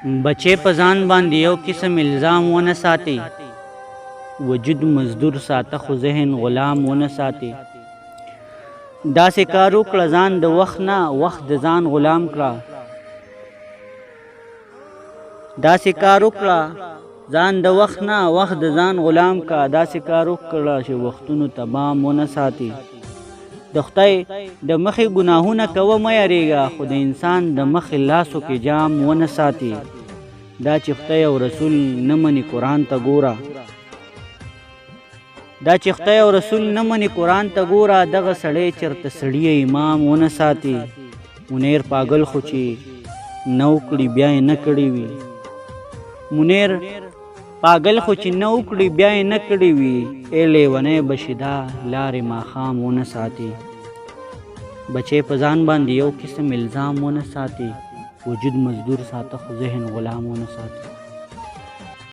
بچې په ځان باندې یو قسم الزام ونه ساتي، وجود مزدور ساته خو ذهن غلام ونه ساتي. داسې کار وکړه ځان د وخت نه وخت د ځان غلام کړه. داسې کار وکړه ځان د وخت نه وخت د ځان غلام کړه. داسې کار وکړه چې وختونو ته بام ونه ساتي. د خدای د مخې ګناهونه کوه مه یریږه، خو د انسان د مخې لاسو کې جام ونه ساتي. دا چې خدای او رسول نه مني قرآن ته ګوره، دا چې خدای او رسول نه مني قرآن ته ګوره. دغه سړی چرته سړی امام ونه ساتي. منیر پاگل خو چې نه وکړي بیا یې نه کړي وي، منیر پاگل خو چې نه وکړي بیا یې نه کړي وي. ای لیونی بشیدا لارې ماښام ونه ساتي. بچې په ځان باندې یو قسم الزام ونه ساتي، وجود مزدور ساته خو ذهن غلام ونه ساتي.